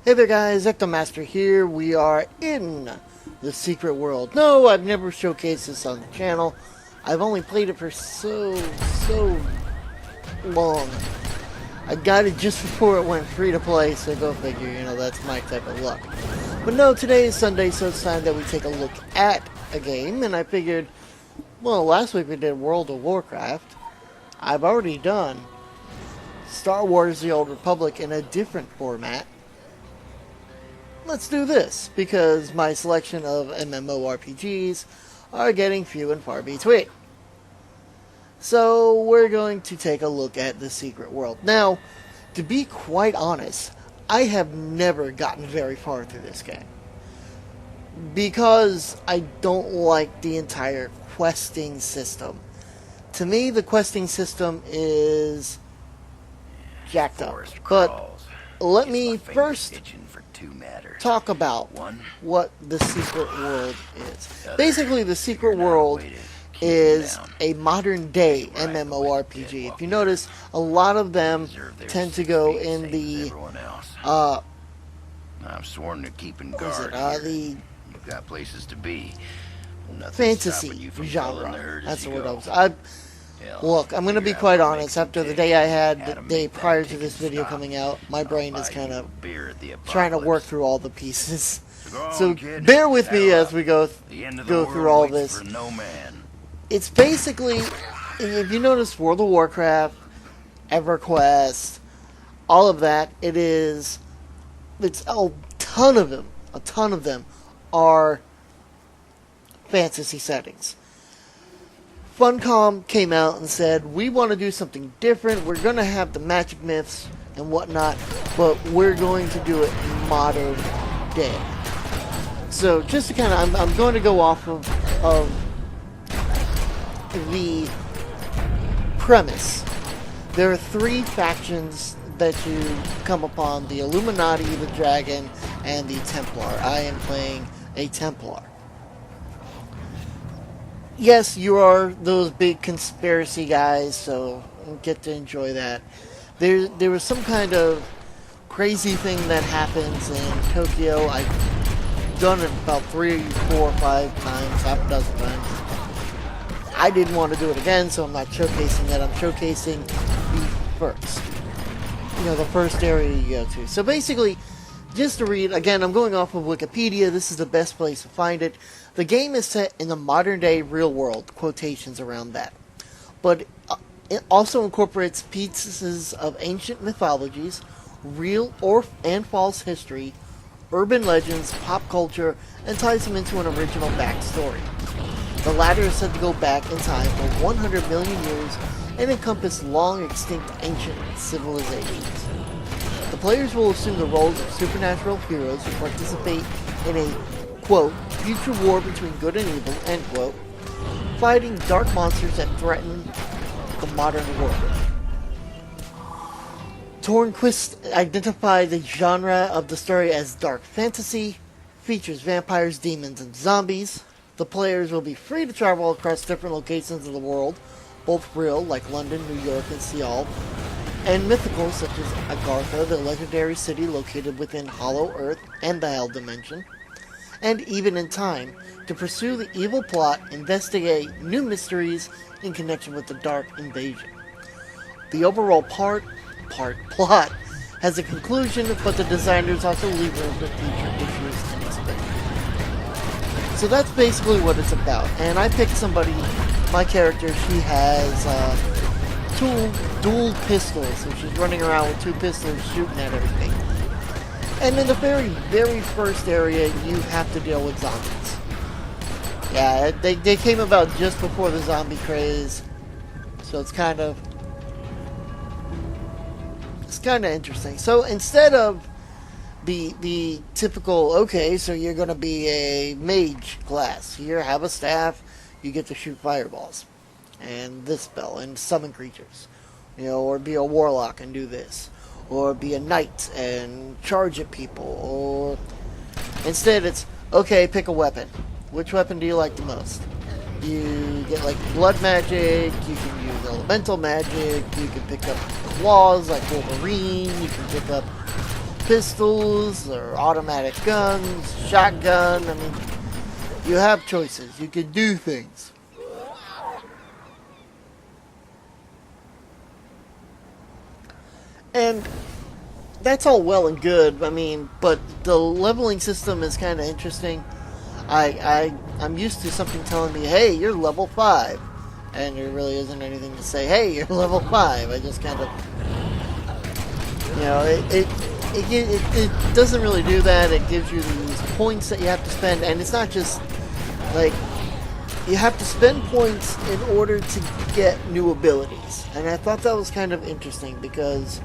Hey there guys, EctoMaster here. We are in The Secret World. No, I've never showcased this on the channel. I've only played it for so long. I got it just before it went free to play, so go figure, you know, that's my type of luck. But no, today is Sunday, so it's time that we take a look at a game, and I figured, well, last week we did World of Warcraft. I've already done Star Wars The Old Republic in a different format. Let's do this, because my selection of MMORPGs are getting few and far between. So we're going to take a look at The Secret World. Now, to be quite honest, I have never gotten very far through this game, because I don't like the entire questing system. To me, the questing system is jacked up. But let me first talk about what The Secret World is. Basically, The Secret World is a modern day MMORPG. If you notice, a lot of them tend to go in the I'm sworn to keeping guard here. You've got places to be. Fantasy genre. That's the word I was. Look, I'm going to be quite honest. After the day I had the day prior to this video coming out, my brain is kind of trying to work through all the pieces. So bear with me as we go through all this. It's basically, if you notice, World of Warcraft, EverQuest, all of that. It's a ton of them. A ton of them are fantasy settings. Funcom came out and said, we want to do something different. We're going to have the magic myths and whatnot, but we're going to do it modern day. So just to kind of, I'm going to go off of the premise. There are three factions that you come upon: the Illuminati, the Dragon, and the Templar. I am playing a Templar. Yes, you are those big conspiracy guys, so you get to enjoy that. There was some kind of crazy thing that happens in Tokyo. I've done it about 3, 4, 5 times, half a dozen times. I didn't want to do it again, so I'm not showcasing that. I'm showcasing the first. You know, the first area you go to. So basically, just to read, again, I'm going off of Wikipedia. This is the best place to find it. The game is set in the modern-day real world, quotations around that. But it also incorporates pieces of ancient mythologies, real and false history, urban legends, pop culture, and ties them into an original backstory. The latter is said to go back in time for 100 million years and encompass long-extinct ancient civilizations. The players will assume the roles of supernatural heroes who participate in a, quote, future war between good and evil, end quote, fighting dark monsters that threaten the modern world. Tornquist identified the genre of the story as dark fantasy, features vampires, demons, and zombies. The players will be free to travel across different locations of the world, both real, like London, New York, and Seoul, and mythical, such as Agartha, the legendary city located within Hollow Earth and the Hell Dimension, and even in time, to pursue the evil plot, investigate new mysteries in connection with the Dark Invasion. The overall plot has a conclusion, but the designers also leave room for future issues and expansion. So that's basically what it's about. And I picked somebody, my character, she has dual pistols, so she's running around with 2 pistols shooting at everything. And in the very first area, you have to deal with zombies. Yeah, they came about just before the zombie craze, so it's kind of interesting. So instead of the typical, okay, so you're going to be a mage class, here, have a staff, you get to shoot fireballs, and this spell, and summon creatures, you know, or be a warlock and do this, or be a knight and charge at people, or instead it's, okay, pick a weapon. Which weapon do you like the most? You get like blood magic, you can use elemental magic, you can pick up claws like Wolverine, you can pick up pistols or automatic guns, shotgun. I mean, you have choices. You can do things. And that's all well and good. I mean, but the leveling system is kind of interesting. I'm used to something telling me, hey, you're level 5. And there really isn't anything to say, hey, you're level 5. I just kind of, you know, it doesn't really do that. It gives you these points that you have to spend. And it's not just, like, you have to spend points in order to get new abilities. And I thought that was kind of interesting because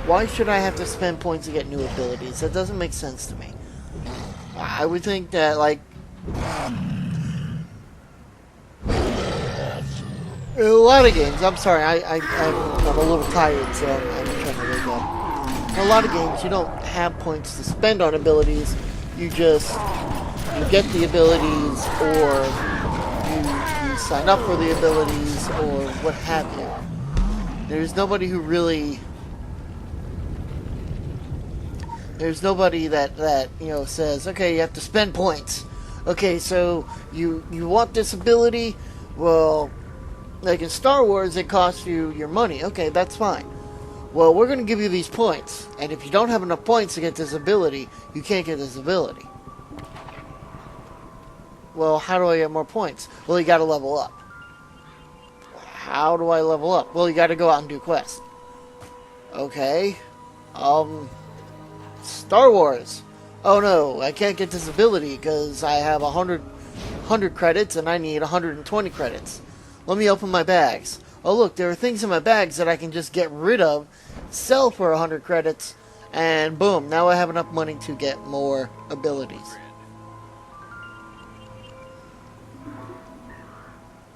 why should I have to spend points to get new abilities? That doesn't make sense to me. I would think that, like, a lot of games, I'm sorry, I'm a little tired, so I'm trying to wake up. In a lot of games, you don't have points to spend on abilities. You just, you get the abilities, or you sign up for the abilities, or what have you. There's nobody who really... There's nobody that you know, says, okay, you have to spend points. Okay, so you want this ability? Well, like in Star Wars, it costs you your money. Okay, that's fine. Well, we're going to give you these points. And if you don't have enough points to get this ability, you can't get this ability. Well, how do I get more points? Well, you got to level up. How do I level up? Well, you got to go out and do quests. Okay. Star Wars. Oh no, I can't get this ability because I have 100 credits and I need 120 credits. Let me open my bags. Oh look, there are things in my bags that I can just get rid of, sell for 100 credits, and boom, now I have enough money to get more abilities.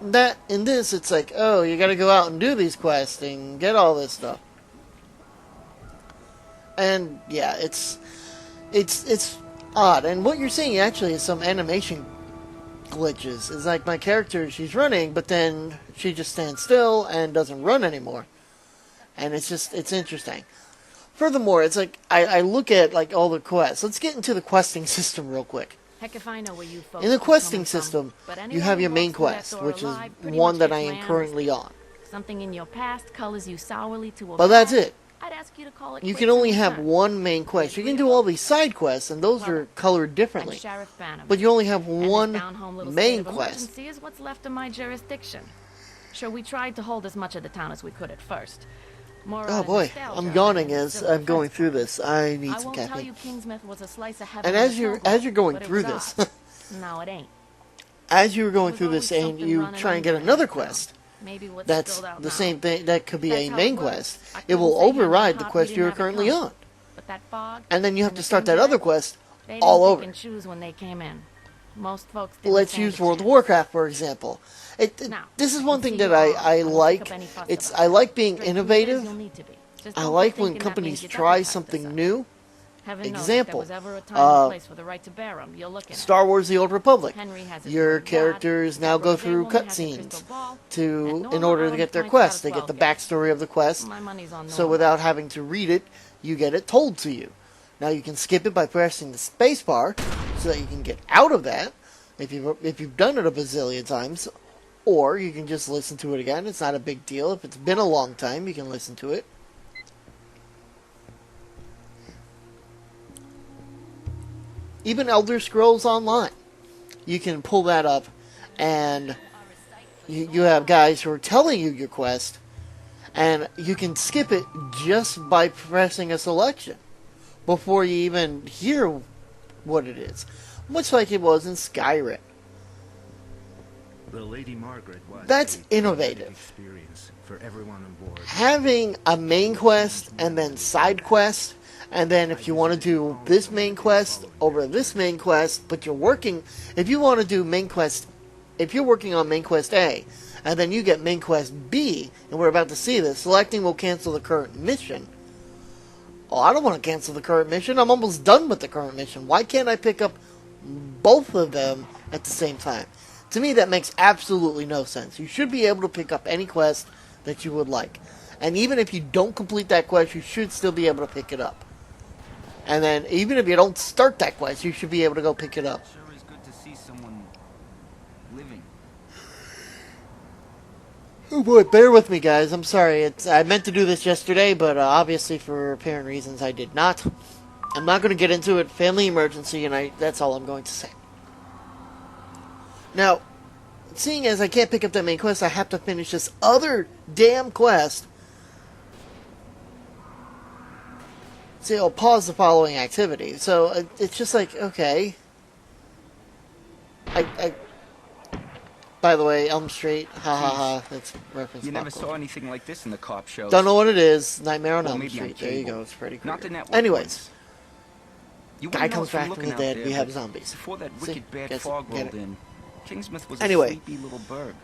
That, in this, it's like, oh, you gotta go out and do these quests and get all this stuff. And yeah, it's odd. And what you're seeing actually is some animation glitches. It's like my character, she's running, but then she just stands still and doesn't run anymore. And it's interesting. Furthermore, it's like I look at like all the quests. Let's get into the questing system real quick. Heck if I know where you folks in the are questing coming system, from, you have your main quest, which is one that I am currently on. Something in your past colors you sourly to a But that's it. I'd ask you to call it You quits can only and have return. one main quest. You can do all these side quests, and those are colored differently. But you only have one main quest. Is what's left of my jurisdiction. Sure, we tried to hold as much of the town as we could at first. More Oh boy, I'm yawning as I'm going through this. I need some caffeine. And as you're going through this, no, it ain't. As you're going through this, and you try and get another quest, that's the same thing. That could be a main quest. It will override the quest you're currently on, and then you have to start that other quest all over. Most folks Let's use World of Warcraft, for example. This is one thing that I like. I like being innovative. I like when companies try something new. Example, Star Wars The Old Republic. Your characters now go through cutscenes in order to get their quest. They get the backstory of the quest, so without having to read it, you get it told to you. Now you can skip it by pressing the space bar, so that you can get out of that, if you've done it a bazillion times, or you can just listen to it again. It's not a big deal. If it's been a long time, you can listen to it. Even Elder Scrolls Online, you can pull that up, and you have guys who are telling you your quest, and you can skip it just by pressing a selection before you even hear what it is, much like it was in Skyrim. The Lady Margaret was That's innovative. Experience for everyone on board. Having a main quest and then side quest, and then if you want to do this main quest over this main quest, but you're working, if you want to do main quest, if you're working on main quest A, and then you get main quest B, and we're about to see this, selecting will cancel the current mission. Oh, I don't want to cancel the current mission. I'm almost done with the current mission. Why can't I pick up both of them at the same time? To me, that makes absolutely no sense. You should be able to pick up any quest that you would like. And even if you don't complete that quest, you should still be able to pick it up. And then, even if you don't start that quest, you should be able to go pick it up. Sure is good to see someone living. Oh boy, bear with me, guys. I'm sorry. I meant to do this yesterday, but obviously for apparent reasons I did not. I'm not going to get into it. Family emergency, and that's all I'm going to say. Now, seeing as I can't pick up that main quest, I have to finish this other damn quest. So I'll pause the following activity. So it's just like, okay. By the way, Elm Street, ha ha ha. That's reference. You never saw anything like this in the cop shows. Don't know what it is. Nightmare on Well, Elm maybe on Street. There you cable. go. It's pretty cool. Not the network Anyways, ones. You guy wouldn't know comes it from back from looking the out dead. there, We have but zombies. Before that See? wicked bad Get fog it. rolled in, Kingsmouth was Anyway. a sleepy little burg.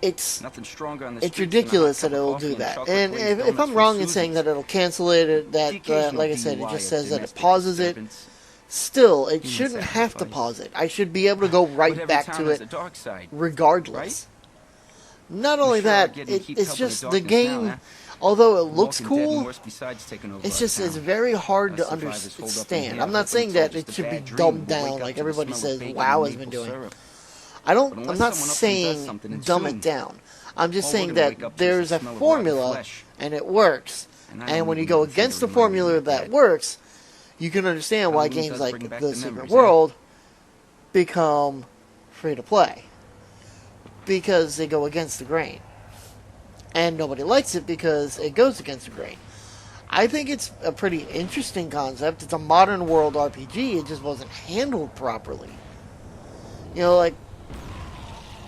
It's Nothing stronger on the it's streets than a ridiculous hot that cup of it'll coffee do and that. chocolate And glazed if donuts I'm from wrong in saying Susie's. that it'll cancel it, The occasional like I said, it DUI just of says that it domestic pauses it. disturbance. Still, it Human shouldn't have to sacrifice. pause it. I should be able to go But right every back town to has it a dark side, regardless. right? Not We only sure are that, getting heaped it's up in just the the darkness game, now, huh? although it looks Walking Dead and cool, worse besides taking over it's our just it's town. very hard to Us survivors holed up in understand. here, I'm not hoping saying it's all that just it a should be bad dream. dumbed We'll wake down up like to the everybody smell of says bacon WoW and has been maple doing. syrup. I'm But not unless someone up and does saying something, and dumb soon, it down. I'm just all saying we're gonna wake that up to is there's the a smell of rotten formula flesh. and it works. And I And don't when you even go have a against the finger reminding formula me of that that. works, you can understand why Halloween games does like bring back The the Secret memories, eh? World become free to play. Because they go against the grain. And nobody likes it because it goes against the grain. I think it's a pretty interesting concept. It's a modern world RPG. It just wasn't handled properly. You know,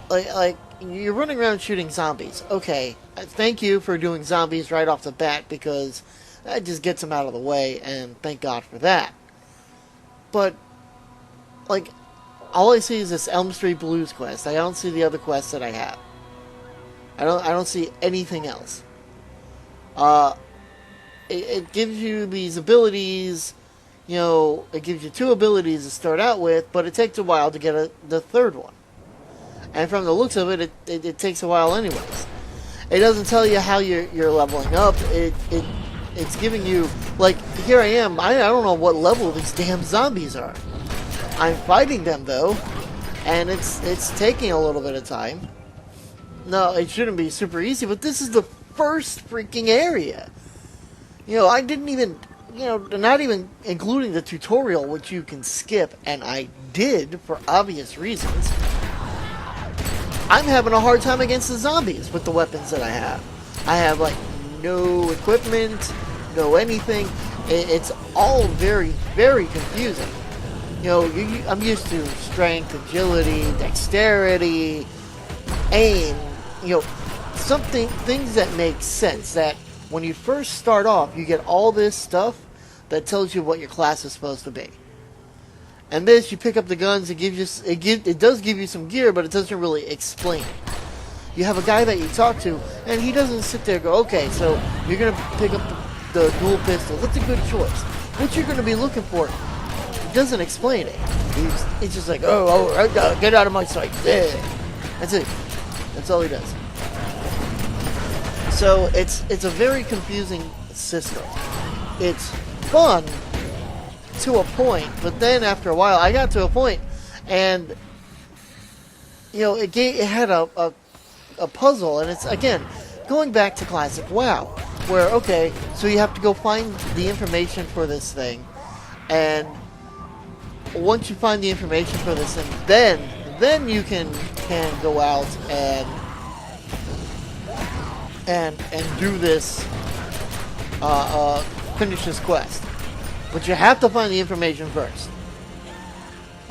like you're running around shooting zombies. Okay, thank you for doing zombies right off the bat because that just gets them out of the way, and thank God for that. But like, all I see is this Elm Street Blues quest. I don't see the other quests that I have. I don't see anything else. It gives you these abilities, you know, it gives you 2 abilities to start out with, but it takes a while to get the third one. And from the looks of it, it takes a while anyways. It doesn't tell you how you're leveling up. It's giving you, like, here I am, I don't know what level these damn zombies are. I'm fighting them though, and it's taking a little bit of time. No, it shouldn't be super easy, but this is the first freaking area. You know, I didn't even, you know, not even including the tutorial, which you can skip, and I did for obvious reasons. I'm having a hard time against the zombies with the weapons that I have. I have, like, no equipment, no anything. It's all very, very confusing. You know, I'm used to strength, agility, dexterity, aim, you know, things that make sense. That when you first start off, you get all this stuff that tells you what your class is supposed to be. And this, you pick up the guns, it does give you some gear, but it doesn't really explain it. You have a guy that you talk to, and he doesn't sit there and go, okay, so you're going to pick up the dual pistols. That's a good choice. What you're going to be looking for, he doesn't explain it. He's just like, get out of my sight. Yeah. That's it. That's all he does. So it's a very confusing system. It's fun to a point, but then after a while, I got to a point, and you know, it had a puzzle, and it's again going back to classic WoW, where okay, so you have to go find the information for this thing, and once you find the information for this thing, then you can go out and do this, finish this quest. But you have to find the information first.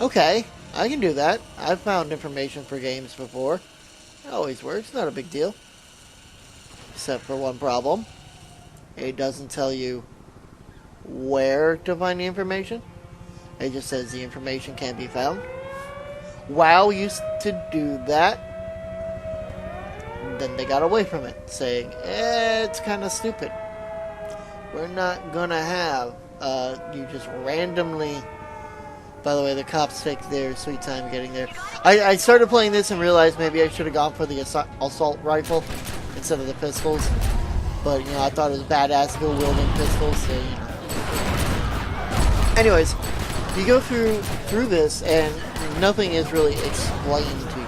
Okay, I can do that. I've found information for games before. It always works, not a big deal. Except for one problem. It doesn't tell you where to find the information. It just says the information can be found. WoW used to do that. Then they got away from it, saying, it's kind of stupid. We're not gonna have you just randomly... By the way, the cops take their sweet time getting there. I started playing this and realized maybe I should have gone for the assault rifle instead of the pistols. But, you know, I thought it was badass dual wielding pistols, so, you know. Anyways, you go through this, and nothing is really explained to you.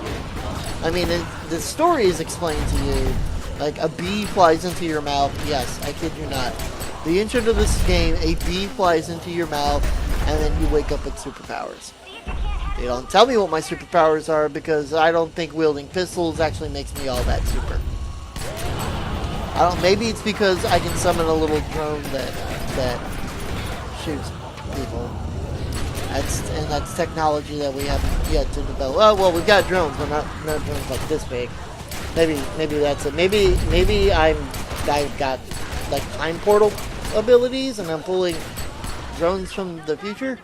I mean, the story is explained to you. Like, a bee flies into your mouth. Yes, I kid you not. The intro to this game, a bee flies into your mouth, and then you wake up with superpowers. They don't tell me what my superpowers are, because I don't think wielding pistols actually makes me all that super. I don't. Maybe it's because I can summon a little drone that shoots people. That's technology that we haven't yet to develop. Oh, well, we've got drones, but not drones like this big. Maybe that's it. Maybe I've got like time portal abilities, and I'm pulling drones from the future.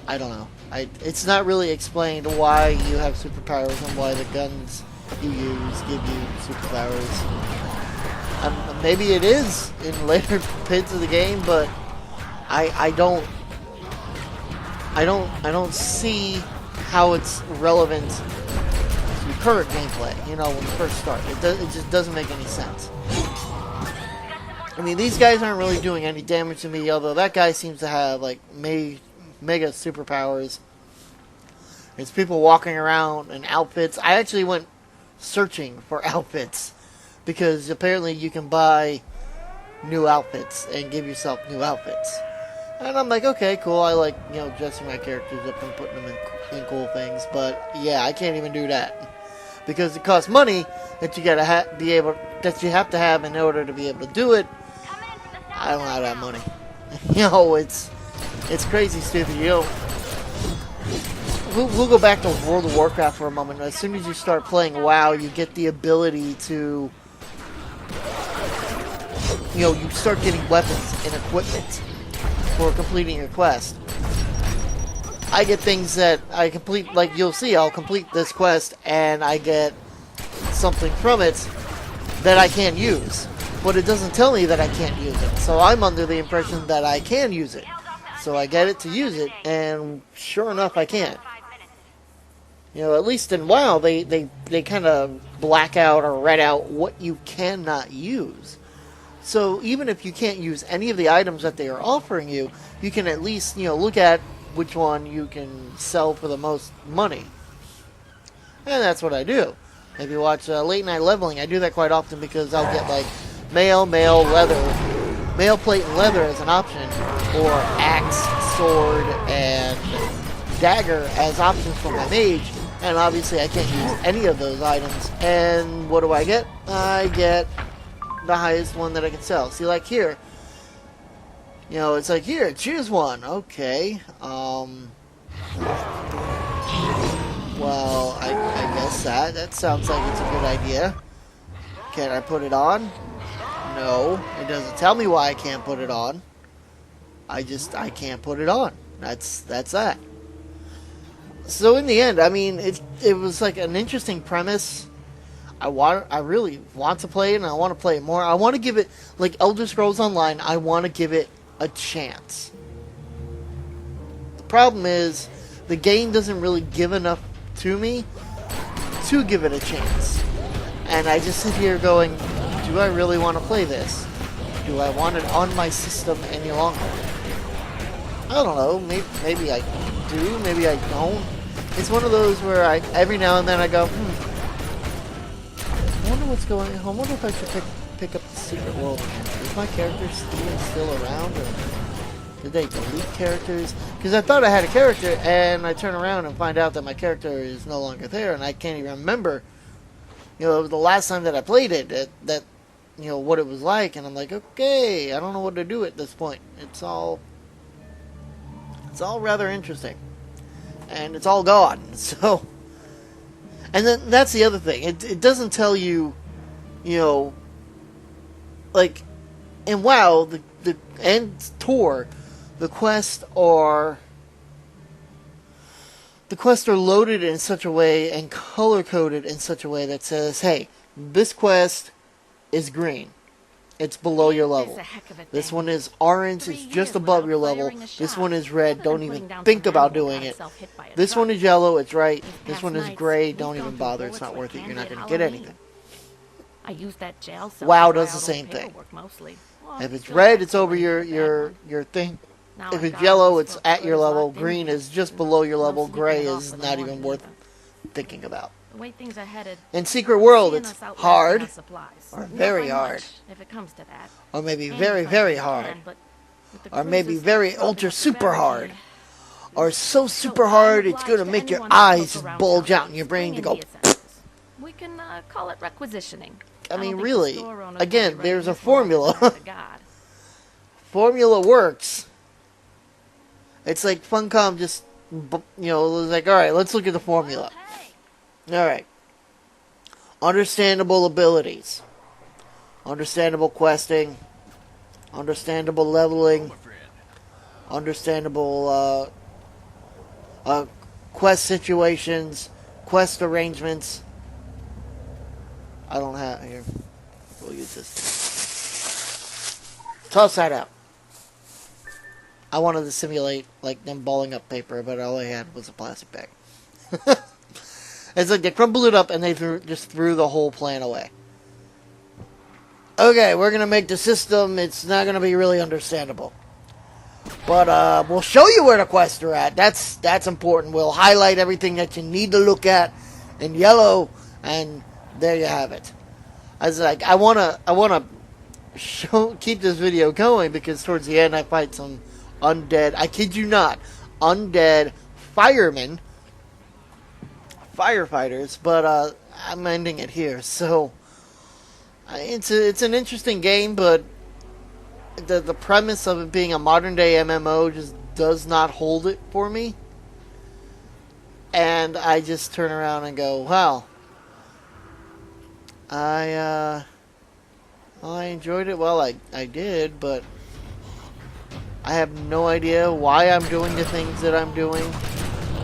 I don't know. It's not really explained why you have superpowers and why the guns you use give you superpowers. Maybe it is in later bits of the game, but I don't see how it's relevant to current gameplay. You know, when you first start, it just doesn't make any sense. I mean, these guys aren't really doing any damage to me, although that guy seems to have like mega superpowers. There's people walking around in outfits. I actually went searching for outfits because apparently you can buy new outfits and give yourself new outfits. And I'm like, okay, cool. I like, you know, dressing my characters up and putting them in cool things. But yeah, I can't even do that because it costs money that you gotta that you have to have in order to be able to do it. I don't have that money. You know, it's crazy stupid. You know, we'll go back to World of Warcraft for a moment. As soon as you start playing WoW, you get the ability to, you know, you start getting weapons and equipment for completing your quest. I get things that I complete, like you'll see, I'll complete this quest and I get something from it that I can't use. But it doesn't tell me that I can't use it. So I'm under the impression that I can use it. So I get it to use it, and sure enough, I can't. You know, at least in WoW, they kind of black out or red out what you cannot use. So even if you can't use any of the items that they are offering you, you can at least, you know, look at which one you can sell for the most money. And that's what I do. If you watch Late Night Leveling, I do that quite often because I'll get like mail, leather, mail plate and leather as an option, or axe, sword, and dagger as options for my mage. And obviously I can't use any of those items. And what do I get? I get the highest one that I can sell. See, like here, you know, it's like, here, choose one. Okay. Well, I guess that sounds like it's a good idea. Can I put it on? No. It doesn't tell me why I can't put it on. I can't put it on. That's that. So in the end, I mean, it was like an interesting premise. I really want to play it, and I want to play it more. I want to give it, like Elder Scrolls Online, I want to give it a chance. The problem is, the game doesn't really give enough to me to give it a chance. And I just sit here going, do I really want to play this? Do I want it on my system any longer? I don't know. Maybe I do. Maybe I don't. It's one of those where every now and then I go, I wonder what's going on. I wonder if I should pick up the Secret World again. Is my character still around, or did they delete characters? Because I thought I had a character, and I turn around and find out that my character is no longer there, and I can't even remember, you know, the last time that I played it, that you know, what it was like, and I'm like, okay, I don't know what to do at this point. It's all rather interesting. And it's all gone, so... And then, that's the other thing. It doesn't tell you, you know... Like, in WoW, the end tour, the quests are loaded in such a way and color-coded in such a way that says, hey, this quest is green. It's below your level. This one is orange, it's just above your level. This one is red, don't even think about doing it. This one is yellow, it's right. This one is gray, don't even bother, it's not worth it. You're not going to get anything. WoW does the same thing. If it's red, it's over your thing. Now If our it's God yellow, who's it's for at your good level. locked in Green here. is just below your No level. sneaking Gray it off is with not a even warning worth even. thinking about. The way things are headed, In Secret World, seeing it's us outlasting hard, our supplies. or Not very by hard, much, if it comes to that. or maybe And very, we fight very what we hard, can, but with the or maybe cruisers very propping ultra up the super hard, barricade, or so super I'm hard it's obliged gonna to make your anyone that eyes poke around bulge town. out in your brain to Bring in go. the essentials. We can call it requisitioning. I don't mean, think the really, store owners will be again, running there's a this one off formula. the back of God. Formula works. It's like Funcom just, was like, all right, let's look at the formula. All right. Understandable abilities. Understandable questing. Understandable leveling. Understandable quest situations. Quest arrangements. I don't have here. We'll use this. Toss that out. I wanted to simulate like them balling up paper, but all I had was a plastic bag. It's like they crumbled it up and they just threw the whole plan away. Okay, we're gonna make the system. It's not gonna be really understandable, but we'll show you where the quests are at. That's important. We'll highlight everything that you need to look at in yellow, and there you have it. I was like, I wanna keep this video going because towards the end I fight some undead. I kid you not, undead firefighters, but I'm ending it here. So it's an interesting game, but the premise of it being a modern day MMO just does not hold it for me. And I just turn around and go, wow, I enjoyed it. Well, I did, but I have no idea why I'm doing the things that I'm doing.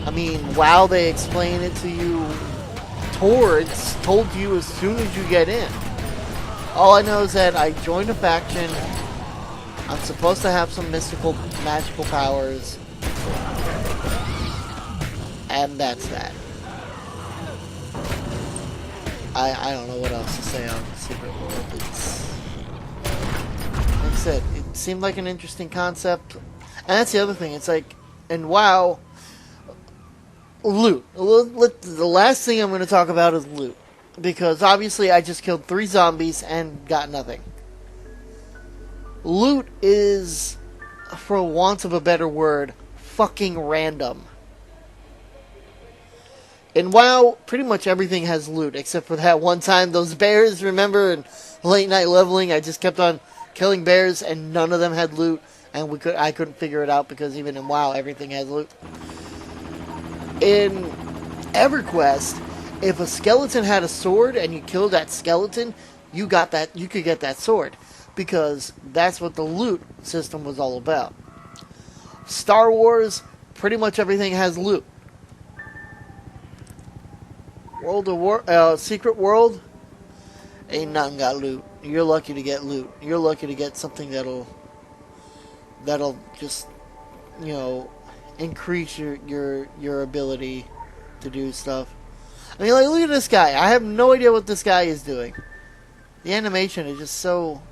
I mean, wow, they explain it to you, told you as soon as you get in. All I know is that I joined a faction. I'm supposed to have some mystical, magical powers. And that's that. I don't know what else to say on Secret World. It's, like I said, it seemed like an interesting concept. And that's the other thing. It's like, and WoW, loot. The last thing I'm going to talk about is loot. Because obviously I just killed 3 zombies and got nothing. Loot is, for want of a better word, fucking random. In WoW, pretty much everything has loot, except for that one time, those bears, remember, in late night leveling, I just kept on killing bears, and none of them had loot, and I couldn't figure it out, because even in WoW, everything has loot. In EverQuest, if a skeleton had a sword, and you killed that skeleton, you could get that sword, because that's what the loot system was all about. Star Wars, pretty much everything has loot. Secret World, ain't nothing got loot. You're lucky to get loot. You're lucky to get something that'll just, increase your ability to do stuff. I mean, like, look at this guy. I have no idea what this guy is doing. The animation is just so...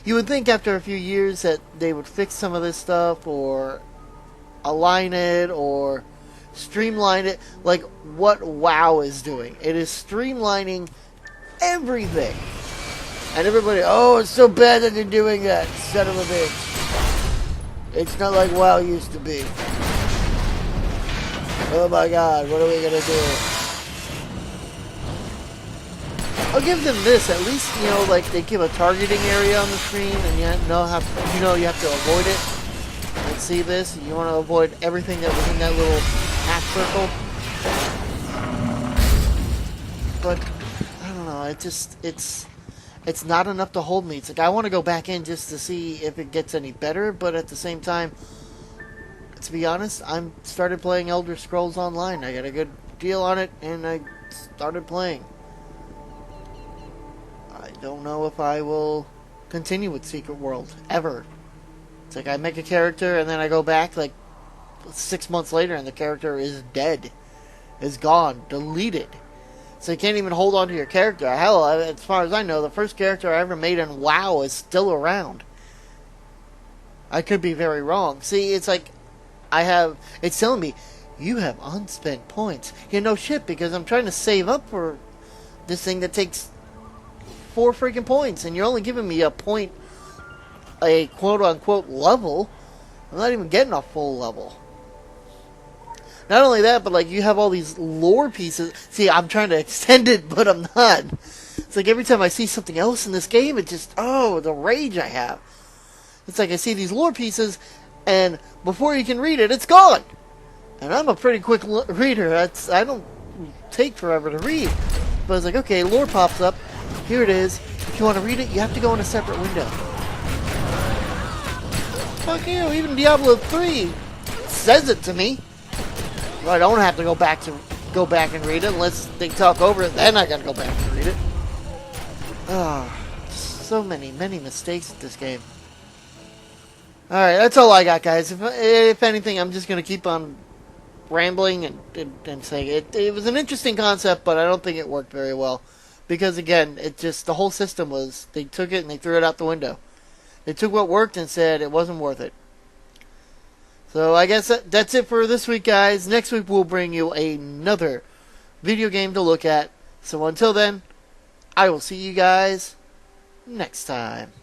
You would think after a few years that they would fix some of this stuff, or align it, or streamline it, like what WoW is doing. It is streamlining everything. And everybody, oh, it's so bad that they're doing that, son of a bitch. It's not like WoW used to be. Oh my god, what are we gonna do? I'll give them this, at least, like they give a targeting area on the screen, and you you have to avoid it. And see this, you want to avoid everything that was in that little half circle. But I don't know, it's not enough to hold me. It's like I want to go back in just to see if it gets any better, but at the same time, to be honest, I started playing Elder Scrolls Online. I got a good deal on it, and I started playing. I don't know if I will continue with Secret World, ever. It's like I make a character, and then I go back, like, 6 months later, and the character is dead. Is gone. Deleted. So you can't even hold on to your character. Hell, as far as I know, the first character I ever made in WoW is still around. I could be very wrong. See, it's like it's telling me you have unspent points. You know, shit, because I'm trying to save up for this thing that takes 4 freaking points, and you're only giving me a quote-unquote level. I'm not even getting a full level. Not only that, but like you have all these lore pieces. See, I'm trying to extend it, but I'm not. It's like every time I see something else in this game, it just, the rage I have. It's like I see these lore pieces, and before you can read it, it's gone. And I'm a pretty quick reader. I don't take forever to read. But it's like, okay, lore pops up. Here it is. If you want to read it, you have to go in a separate window. Fuck you, even Diablo 3 says it to me. I don't have to go back and read it unless they talk over it. Then I gotta go back and read it. So many mistakes with this game. Alright, that's all I got, guys. If anything, I'm just gonna keep on rambling and saying it was an interesting concept, but I don't think it worked very well. Because again, the whole system was, they took it and they threw it out the window. They took what worked and said it wasn't worth it. So I guess that's it for this week, guys. Next week we'll bring you another video game to look at. So until then, I will see you guys next time.